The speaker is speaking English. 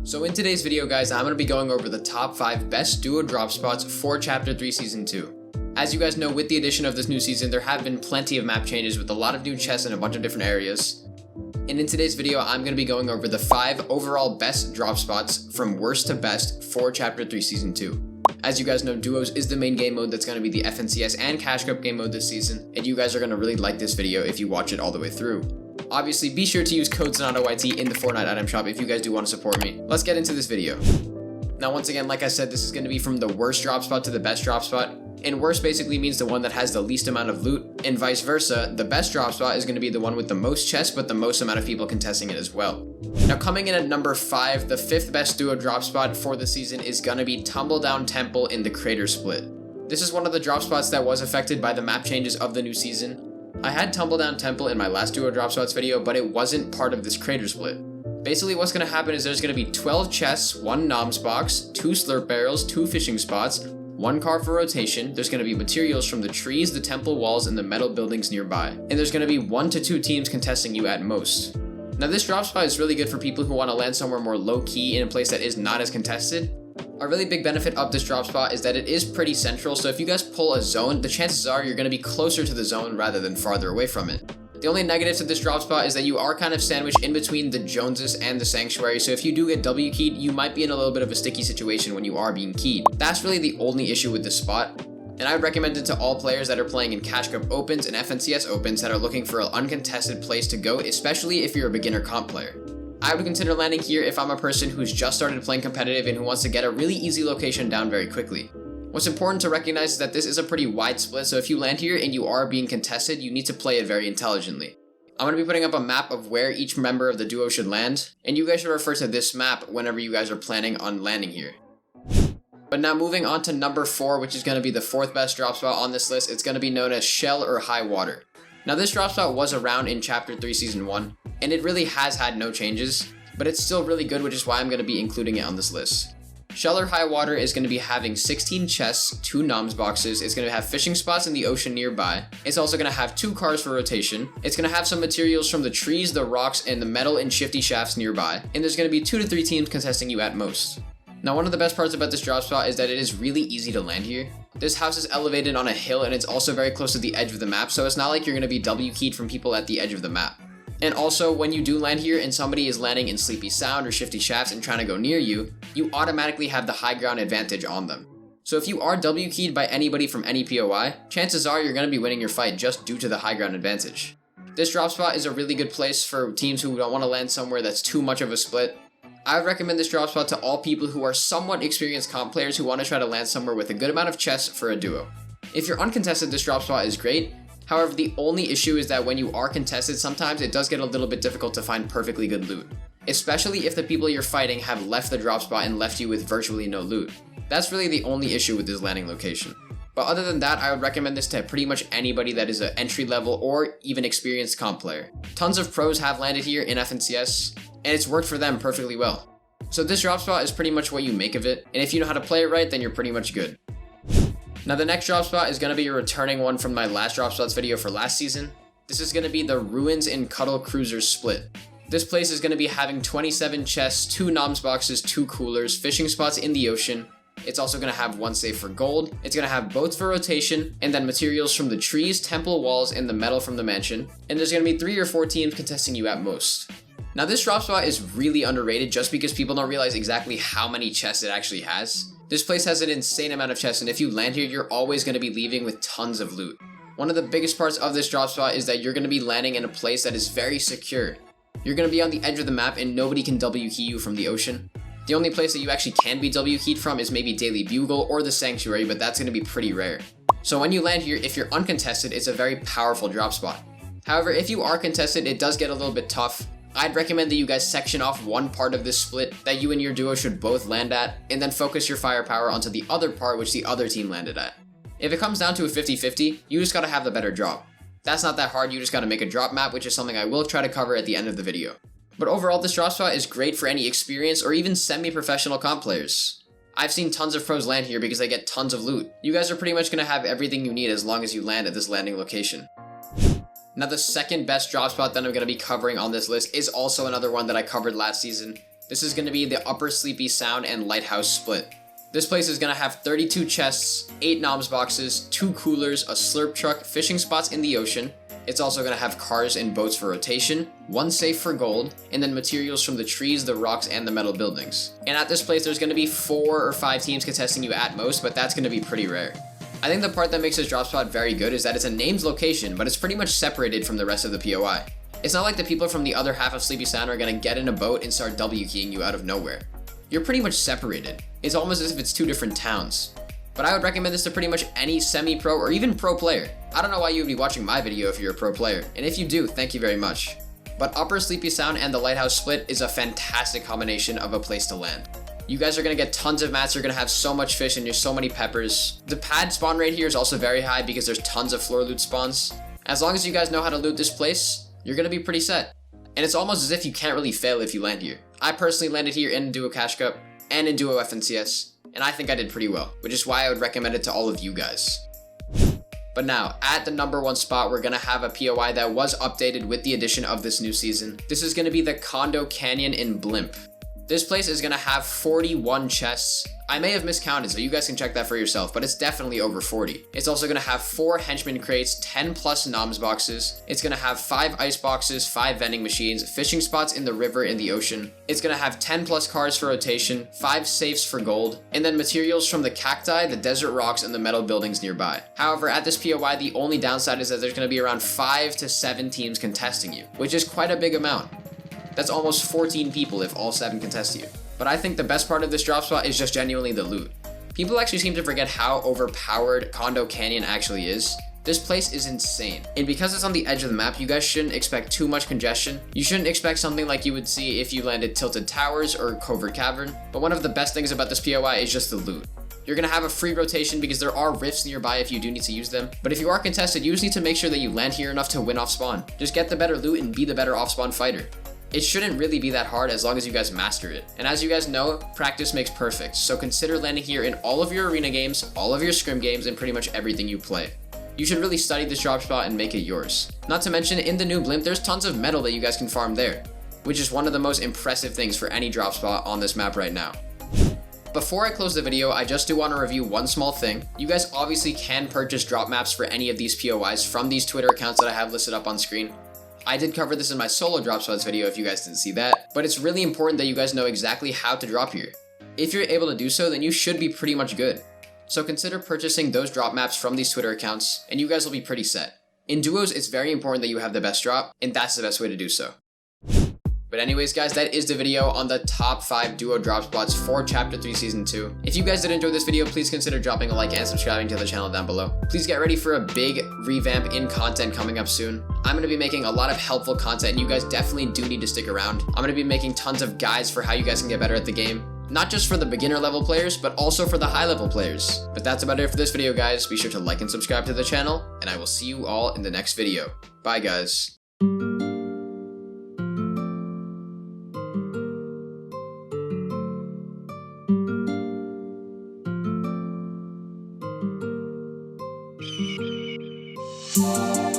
So in today's video guys, I'm going to be going over the top 5 best duo drop spots for Chapter 3 Season 2. As you guys know, with the addition of this new season, there have been plenty of map changes with a lot of new chests in a bunch of different areas. And in today's video, I'm going to be going over the 5 overall best drop spots from worst to best for Chapter 3 Season 2. As you guys know, Duos is the main game mode that's going to be the FNCS and Cash Cup game mode this season, and you guys are going to really like this video if you watch it all the way through. Obviously, be sure to use code SonataYT in the Fortnite item shop if you guys do want to support me. Let's get into this video. Now once again, like I said, this is going to be from the worst drop spot to the best drop spot. And worst basically means the one that has the least amount of loot, and vice versa, the best drop spot is going to be the one with the most chests but the most amount of people contesting it as well. Now coming in at number 5, the 5th best duo drop spot for the season is going to be Tumbledown Temple in the Crater Split. This is one of the drop spots that was affected by the map changes of the new season. I had Tumbledown Temple in my last duo drop spots video, but it wasn't part of this Crater Split. Basically what's going to happen is there's going to be 12 chests, 1 noms box, 2 slurp barrels, 2 fishing spots, 1 car for rotation, there's going to be materials from the trees, the temple walls, and the metal buildings nearby. And there's going to be 1 to 2 teams contesting you at most. Now this drop spot is really good for people who want to land somewhere more low-key in a place that is not as contested. A really big benefit of this drop spot is that it is pretty central, so if you guys pull a zone, the chances are you're going to be closer to the zone rather than farther away from it. The only negative to this drop spot is that you are kind of sandwiched in between the Joneses and the Sanctuary, so if you do get W keyed, you might be in a little bit of a sticky situation when you are being keyed. That's really the only issue with this spot, and I would recommend it to all players that are playing in Cash Cup Opens and FNCS Opens that are looking for an uncontested place to go, especially if you're a beginner comp player. I would consider landing here if I'm a person who's just started playing competitive and who wants to get a really easy location down very quickly. What's important to recognize is that this is a pretty wide split, so if you land here and you are being contested, you need to play it very intelligently. I'm going to be putting up a map of where each member of the duo should land, and you guys should refer to this map whenever you guys are planning on landing here. But now moving on to number 4, which is going to be the 4th best drop spot on this list, it's going to be known as Shell or High Water. Now this drop spot was around in Chapter 3 Season 1, and it really has had no changes, but it's still really good, which is why I'm going to be including it on this list. Shell or High Water is going to be having 16 chests, 2 noms boxes, it's going to have fishing spots in the ocean nearby, it's also going to have 2 cars for rotation, it's going to have some materials from the trees, the rocks, and the metal and shifty shafts nearby, and there's going to be 2 to 3 teams contesting you at most. Now one of the best parts about this drop spot is that it is really easy to land here. This house is elevated on a hill and it's also very close to the edge of the map, so it's not like you're going to be W keyed from people at the edge of the map. And also, when you do land here and somebody is landing in Sleepy Sound or Shifty Shafts and trying to go near you, you automatically have the high ground advantage on them. So if you are W keyed by anybody from any POI, chances are you're going to be winning your fight just due to the high ground advantage. This drop spot is a really good place for teams who don't want to land somewhere that's too much of a split. I would recommend this drop spot to all people who are somewhat experienced comp players who want to try to land somewhere with a good amount of chests for a duo. If you're uncontested, this drop spot is great. However, the only issue is that when you are contested, sometimes it does get a little bit difficult to find perfectly good loot. Especially if the people you're fighting have left the drop spot and left you with virtually no loot. That's really the only issue with this landing location. But other than that, I would recommend this to pretty much anybody that is an entry level or even experienced comp player. Tons of pros have landed here in FNCS, and it's worked for them perfectly well. So this drop spot is pretty much what you make of it, and if you know how to play it right, then you're pretty much good. Now the next drop spot is going to be a returning one from my last drop spots video for last season. This is going to be the Ruins in Cuddle Cruisers Split. This place is going to be having 27 chests, 2 noms boxes, 2 coolers, fishing spots in the ocean. It's also going to have 1 safe for gold. It's going to have boats for rotation, and then materials from the trees, temple walls, and the metal from the mansion. And there's going to be 3 or 4 teams contesting you at most. Now this drop spot is really underrated just because people don't realize exactly how many chests it actually has. This place has an insane amount of chests, and if you land here, you're always going to be leaving with tons of loot. One of the biggest parts of this drop spot is that you're going to be landing in a place that is very secure. You're going to be on the edge of the map and nobody can W key you from the ocean. The only place that you actually can be W keyed from is maybe Daily Bugle or the Sanctuary, but that's going to be pretty rare. So when you land here, if you're uncontested, it's a very powerful drop spot. However, if you are contested, it does get a little bit tough. I'd recommend that you guys section off one part of this split that you and your duo should both land at, and then focus your firepower onto the other part which the other team landed at. If it comes down to a 50-50, you just gotta have the better drop. That's not that hard, you just gotta make a drop map, which is something I will try to cover at the end of the video. But overall, this drop spot is great for any experienced or even semi-professional comp players. I've seen tons of pros land here because they get tons of loot. You guys are pretty much gonna have everything you need as long as you land at this landing location. Now the second best drop spot that I'm going to be covering on this list is also another one that I covered last season. This is going to be the Upper Sleepy Sound and Lighthouse split. This place is going to have 32 chests, 8 noms boxes, 2 coolers, a slurp truck, fishing spots in the ocean. It's also going to have cars and boats for rotation, 1 safe for gold, and then materials from the trees, the rocks, and the metal buildings. And at this place, there's going to be 4 or 5 teams contesting you at most, but that's going to be pretty rare. I think the part that makes this drop spot very good is that it's a named location, but it's pretty much separated from the rest of the POI. It's not like the people from the other half of Sleepy Sound are going to get in a boat and start W keying you out of nowhere. You're pretty much separated. It's almost as if it's 2 different towns. But I would recommend this to pretty much any semi-pro or even pro player. I don't know why you would be watching my video if you're a pro player, and if you do, thank you very much. But Upper Sleepy Sound and the Lighthouse Split is a fantastic combination of a place to land. You guys are going to get tons of mats, you're going to have so much fish, and there's so many peppers. The pad spawn rate here is also very high because there's tons of floor loot spawns. As long as you guys know how to loot this place, you're going to be pretty set. And it's almost as if you can't really fail if you land here. I personally landed here in Duo Cash Cup and in Duo FNCS, and I think I did pretty well, which is why I would recommend it to all of you guys. But now, at the number 1 spot, we're going to have a POI that was updated with the addition of this new season. This is going to be the Condo Canyon in Blimp. This place is going to have 41 chests. I may have miscounted, so you guys can check that for yourself, but it's definitely over 40. It's also going to have 4 henchman crates, 10 plus noms boxes. It's going to have 5 ice boxes, 5 vending machines, fishing spots in the river and the ocean. It's going to have 10 plus cars for rotation, 5 safes for gold, and then materials from the cacti, the desert rocks, and the metal buildings nearby. However, at this POI, the only downside is that there's going to be around 5 to 7 teams contesting you, which is quite a big amount. That's almost 14 people if all 7 contest you. But I think the best part of this drop spot is just genuinely the loot. People actually seem to forget how overpowered Condo Canyon actually is. This place is insane. And because it's on the edge of the map, you guys shouldn't expect too much congestion. You shouldn't expect something like you would see if you landed Tilted Towers or Covert Cavern. But one of the best things about this POI is just the loot. You're going to have a free rotation because there are rifts nearby if you do need to use them. But if you are contested, you just need to make sure that you land here enough to win off spawn. Just get the better loot and be the better off spawn fighter. It shouldn't really be that hard as long as you guys master it. And as you guys know, practice makes perfect, so consider landing here in all of your arena games, all of your scrim games, and pretty much everything you play. You should really study this drop spot and make it yours. Not to mention, in the new Blimp, there's tons of metal that you guys can farm there, which is one of the most impressive things for any drop spot on this map right now. Before I close the video, I just do want to review one small thing. You guys obviously can purchase drop maps for any of these POIs from these Twitter accounts that I have listed up on screen. I did cover this in my solo drop spots video if you guys didn't see that, but it's really important that you guys know exactly how to drop here. If you're able to do so, then you should be pretty much good. So consider purchasing those drop maps from these Twitter accounts, and you guys will be pretty set. In duos, it's very important that you have the best drop, and that's the best way to do so. But anyways guys, that is the video on the top 5 duo drop spots for Chapter 3 Season 2. If you guys did enjoy this video, please consider dropping a like and subscribing to the channel down below. Please get ready for a big revamp in content coming up soon. I'm going to be making a lot of helpful content and you guys definitely do need to stick around. I'm going to be making tons of guides for how you guys can get better at the game. Not just for the beginner level players, but also for the high level players. But that's about it for this video guys. Be sure to like and subscribe to the channel, and I will see you all in the next video. Bye guys. Thank you.